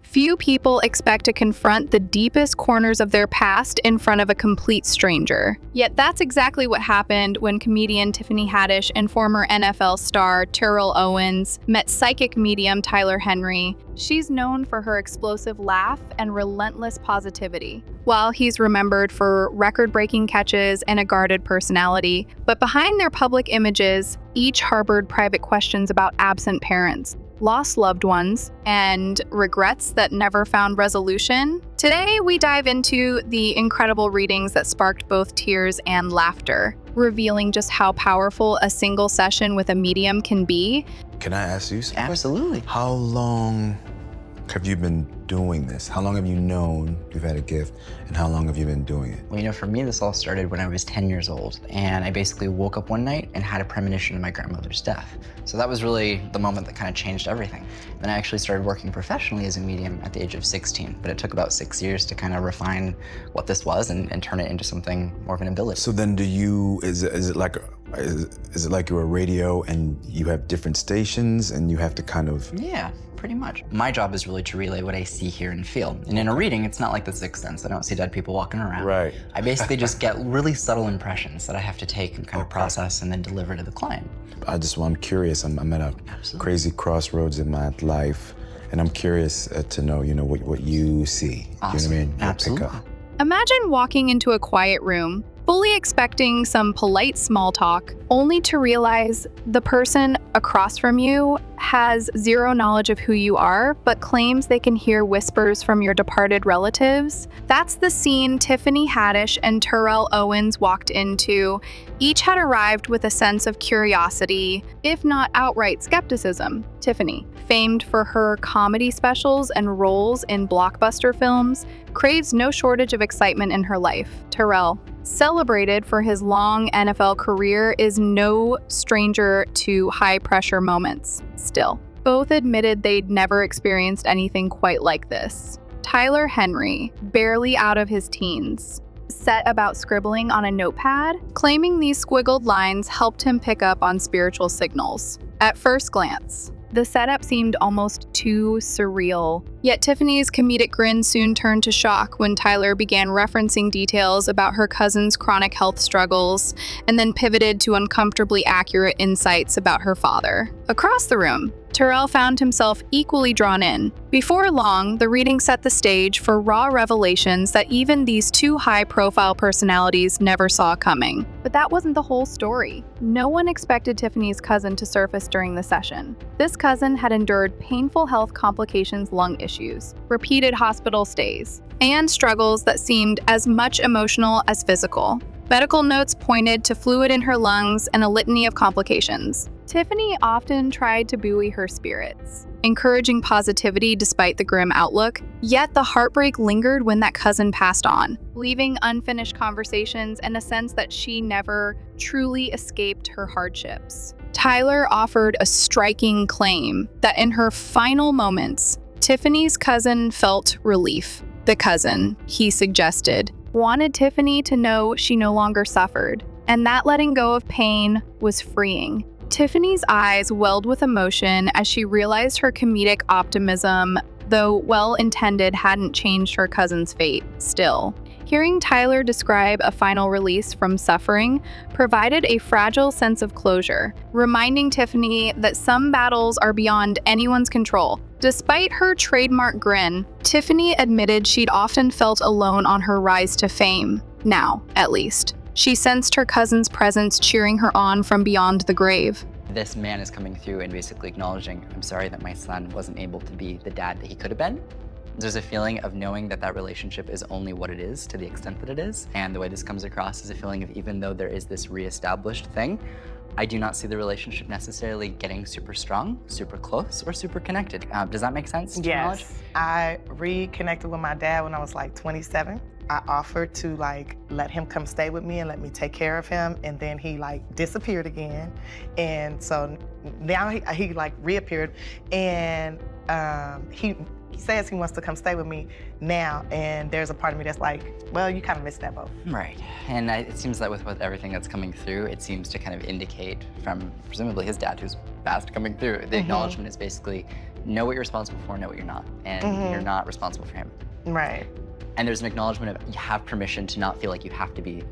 Few people expect to confront the deepest corners of their past in front of a complete stranger. Yet that's exactly what happened when comedian Tiffany Haddish and former NFL star Terrell Owens met psychic medium Tyler Henry. She's known for her explosive laugh and relentless positivity, while he's remembered for record-breaking catches and a guarded personality. But behind their public images, each harbored private questions about absent parents, lost loved ones, and regrets that never found resolution. Today, we dive into the incredible readings that sparked both tears and laughter, revealing just how powerful a single session with a medium can be. Can I ask you something? Absolutely. How long have you been doing this? How long have you known you've had a gift, and how long have you been doing it? Well, for me, this all started when I was 10 years old, and I basically woke up one night and had a premonition of my grandmother's death. So that was really the moment that kind of changed everything. Then I actually started working professionally as a medium at the age of 16, but it took about 6 years to kind of refine what this was and turn it into something more of an ability. So then is it like you're a radio and you have different stations and you have to kind of... Yeah. Pretty much. My job is really to relay what I see, hear, and feel. And in a reading, it's not like the Sixth Sense. I don't see dead people walking around. Right. I basically just get really subtle impressions that I have to take and kind of process and then deliver to the client. I'm curious. I'm at a crazy crossroads in my life, and I'm curious to know, what you see. Awesome. You know what I mean? Absolutely. Pick up. Imagine walking into a quiet room, fully expecting some polite small talk, only to realize the person across from you has zero knowledge of who you are, but claims they can hear whispers from your departed relatives. That's the scene Tiffany Haddish and Terrell Owens walked into. Each had arrived with a sense of curiosity, if not outright skepticism. Tiffany, famed for her comedy specials and roles in blockbuster films, craves no shortage of excitement in her life. Terrell, celebrated for his long NFL career, is no stranger to high-pressure moments. Still, both admitted they'd never experienced anything quite like this. Tyler Henry, barely out of his teens, set about scribbling on a notepad, claiming these squiggled lines helped him pick up on spiritual signals. At first glance, the setup seemed almost too surreal. Yet Tiffany's comedic grin soon turned to shock when Tyler began referencing details about her cousin's chronic health struggles, and then pivoted to uncomfortably accurate insights about her father. Across the room, Terrell found himself equally drawn in. Before long, the reading set the stage for raw revelations that even these two high-profile personalities never saw coming. But that wasn't the whole story. No one expected Tiffany's cousin to surface during the session. This cousin had endured painful health complications, lung issues, repeated hospital stays, and struggles that seemed as much emotional as physical. Medical notes pointed to fluid in her lungs and a litany of complications. Tiffany often tried to buoy her spirits, encouraging positivity despite the grim outlook, yet the heartbreak lingered when that cousin passed on, leaving unfinished conversations and a sense that she never truly escaped her hardships. Tyler offered a striking claim that in her final moments, Tiffany's cousin felt relief. The cousin, he suggested, wanted Tiffany to know she no longer suffered, and that letting go of pain was freeing. Tiffany's eyes welled with emotion as she realized her comedic optimism, though well-intended, hadn't changed her cousin's fate. Still, hearing Tyler describe a final release from suffering provided a fragile sense of closure, reminding Tiffany that some battles are beyond anyone's control. Despite her trademark grin, Tiffany admitted she'd often felt alone on her rise to fame. Now, at least, she sensed her cousin's presence cheering her on from beyond the grave. This man is coming through and basically acknowledging, I'm sorry that my son wasn't able to be the dad that he could have been. There's a feeling of knowing that that relationship is only what it is to the extent that it is. And the way this comes across is a feeling of, even though there is this reestablished thing, I do not see the relationship necessarily getting super strong, super close, or super connected. Does that make sense to your knowledge? Yes. I reconnected with my dad when I was like 27. I offered to let him come stay with me and let me take care of him, and then he disappeared again. And so now he reappeared, and he says he wants to come stay with me now, and there's a part of me that's like, well, you kind of missed that boat. Right, and it seems that with everything that's coming through, it seems to kind of indicate from presumably his dad, who's fast coming through, the acknowledgement is basically know what you're responsible for, know what you're not. And you're not responsible for him. Right. And there's an acknowledgement of you have permission to not feel like you have to be,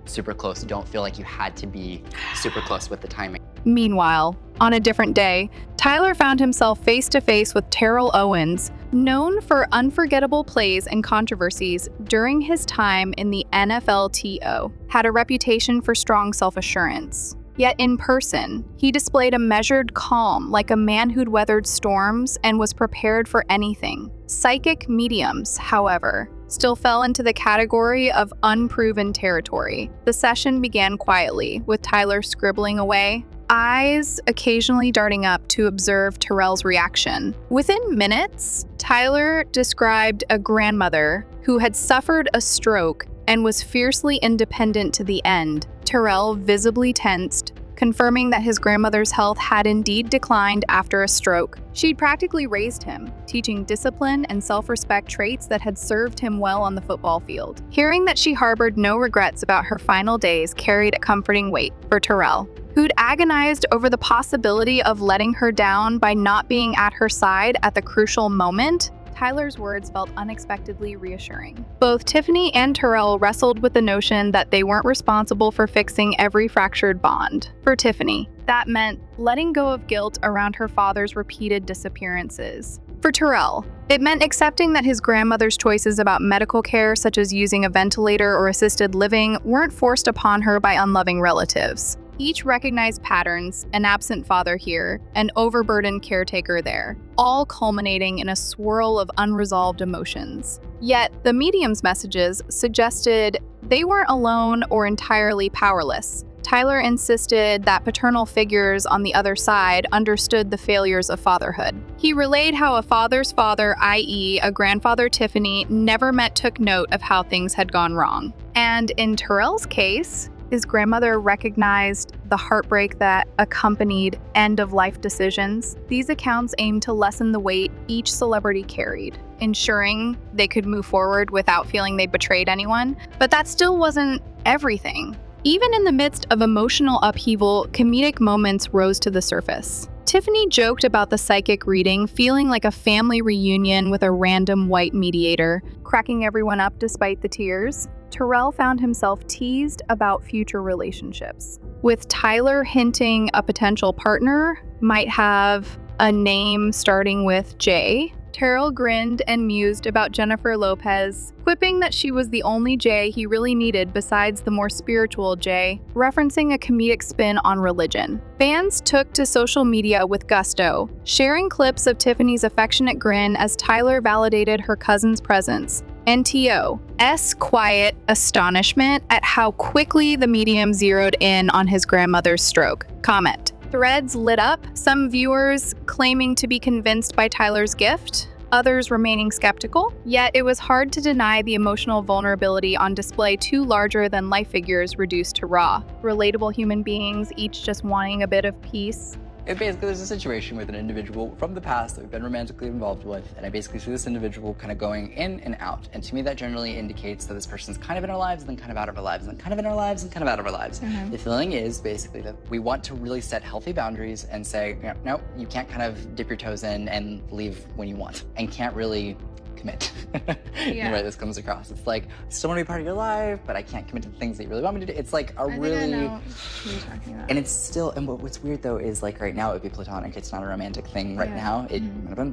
super close. Don't feel like you had to be super close with the timing. Meanwhile, on a different day, Tyler found himself face to face with Terrell Owens, known for unforgettable plays and controversies during his time in the NFLTO, had a reputation for strong self-assurance. Yet in person, he displayed a measured calm like a man who'd weathered storms and was prepared for anything. Psychic mediums, however, still fell into the category of unproven territory. The session began quietly, with Tyler scribbling away, eyes occasionally darting up to observe Terrell's reaction. Within minutes, Tyler described a grandmother who had suffered a stroke and was fiercely independent to the end. Terrell visibly tensed, confirming that his grandmother's health had indeed declined after a stroke. She'd practically raised him, teaching discipline and self-respect traits that had served him well on the football field. Hearing that she harbored no regrets about her final days carried a comforting weight for Terrell, who'd agonized over the possibility of letting her down by not being at her side at the crucial moment. Tyler's words felt unexpectedly reassuring. Both Tiffany and Terrell wrestled with the notion that they weren't responsible for fixing every fractured bond. For Tiffany, that meant letting go of guilt around her father's repeated disappearances. For Terrell, it meant accepting that his grandmother's choices about medical care, such as using a ventilator or assisted living, weren't forced upon her by unloving relatives. Each recognized patterns, an absent father here, an overburdened caretaker there, all culminating in a swirl of unresolved emotions. Yet, the medium's messages suggested they weren't alone or entirely powerless. Tyler insisted that paternal figures on the other side understood the failures of fatherhood. He relayed how a father's father, i.e., a grandfather Tiffany, never took note of how things had gone wrong. And in Terrell's case, his grandmother recognized the heartbreak that accompanied end-of-life decisions. These accounts aimed to lessen the weight each celebrity carried, ensuring they could move forward without feeling they betrayed anyone. But that still wasn't everything. Even in the midst of emotional upheaval, comedic moments rose to the surface. Tiffany joked about the psychic reading feeling like a family reunion with a random white mediator, cracking everyone up despite the tears. Terrell found himself teased about future relationships, with Tyler hinting a potential partner might have a name starting with J. Terrell grinned and mused about Jennifer Lopez, quipping that she was the only J he really needed besides the more spiritual J, referencing a comedic spin on religion. Fans took to social media with gusto, sharing clips of Tiffany's affectionate grin as Tyler validated her cousin's presence. NTO's quiet astonishment at how quickly the medium zeroed in on his grandmother's stroke. Comment. Threads lit up, some viewers claiming to be convinced by Tyler's gift, others remaining skeptical. Yet it was hard to deny the emotional vulnerability on display, two larger-than-life figures reduced to raw, relatable human beings, each just wanting a bit of peace. Basically, there's a situation with an individual from the past that we've been romantically involved with, and I basically see this individual kind of going in and out. And to me, that generally indicates that this person's kind of in our lives, and then kind of out of our lives, and then kind of in our lives, and kind of out of our lives. The feeling is basically that we want to really set healthy boundaries and say, no, you can't kind of dip your toes in and leave when you want, and can't really commit. The way this comes across. It's like, I still want to be part of your life, but I can't commit to the things that you really want me to do. It's like a really... I know what you're talking about. And it's still, and what's weird though is like right now it would be platonic. It's not a romantic thing right now.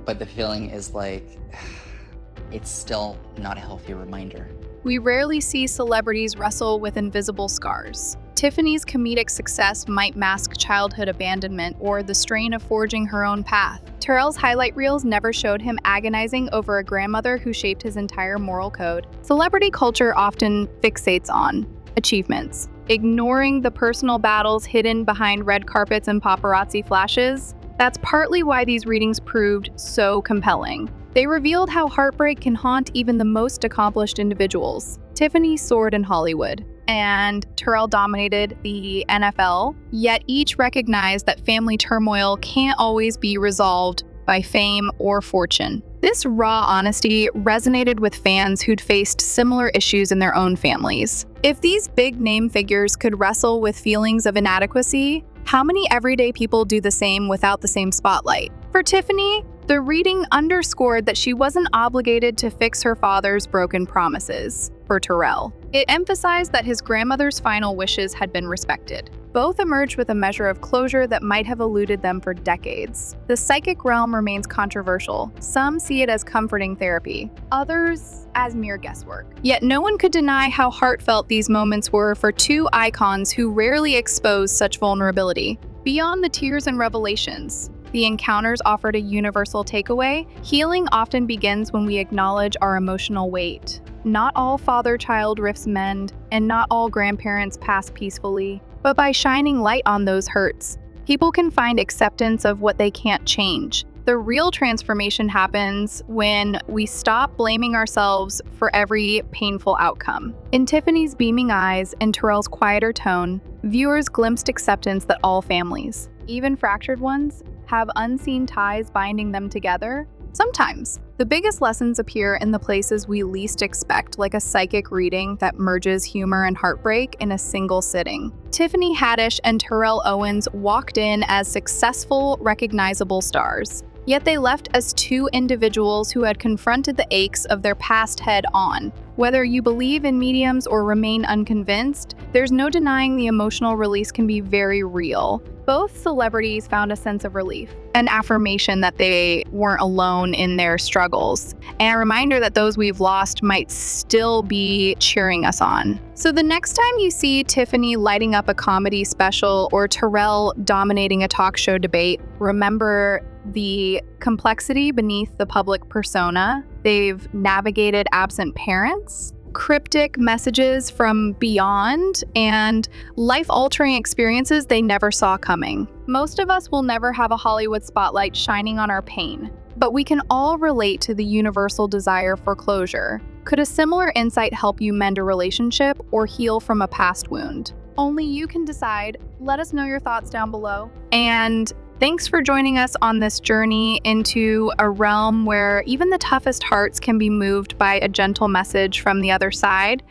But the feeling is like, it's still not a healthy reminder. We rarely see celebrities wrestle with invisible scars. Tiffany's comedic success might mask childhood abandonment or the strain of forging her own path. Terrell's highlight reels never showed him agonizing over a grandmother who shaped his entire moral code. Celebrity culture often fixates on achievements, ignoring the personal battles hidden behind red carpets and paparazzi flashes. That's partly why these readings proved so compelling. They revealed how heartbreak can haunt even the most accomplished individuals. Tiffany soared in Hollywood, and Terrell dominated the NFL, yet each recognized that family turmoil can't always be resolved by fame or fortune. This raw honesty resonated with fans who'd faced similar issues in their own families. If these big-name figures could wrestle with feelings of inadequacy, how many everyday people do the same without the same spotlight? For Tiffany, The reading underscored that she wasn't obligated to fix her father's broken promises for Terrell. It emphasized that his grandmother's final wishes had been respected. Both emerged with a measure of closure that might have eluded them for decades. The psychic realm remains controversial. Some see it as comforting therapy, others as mere guesswork. Yet no one could deny how heartfelt these moments were for two icons who rarely expose such vulnerability. Beyond the tears and revelations, the encounters offered a universal takeaway. Healing often begins when we acknowledge our emotional weight. Not all father-child rifts mend, and not all grandparents pass peacefully. But by shining light on those hurts, people can find acceptance of what they can't change. The real transformation happens when we stop blaming ourselves for every painful outcome. In Tiffany's beaming eyes and Terrell's quieter tone, viewers glimpsed acceptance that all families, even fractured ones, have unseen ties binding them together. Sometimes, the biggest lessons appear in the places we least expect, like a psychic reading that merges humor and heartbreak in a single sitting. Tiffany Haddish and Terrell Owens walked in as successful, recognizable stars. Yet they left as two individuals who had confronted the aches of their past head on. Whether you believe in mediums or remain unconvinced, there's no denying the emotional release can be very real. Both celebrities found a sense of relief, an affirmation that they weren't alone in their struggles, and a reminder that those we've lost might still be cheering us on. So the next time you see Tiffany lighting up a comedy special or Terrell dominating a talk show debate, remember the complexity beneath the public persona. They've navigated absent parents, cryptic messages from beyond, and life-altering experiences they never saw coming. Most of us will never have a Hollywood spotlight shining on our pain, but we can all relate to the universal desire for closure. Could a similar insight help you mend a relationship or heal from a past wound? Only you can decide. Let us know your thoughts down below. And thanks for joining us on this journey into a realm where even the toughest hearts can be moved by a gentle message from the other side.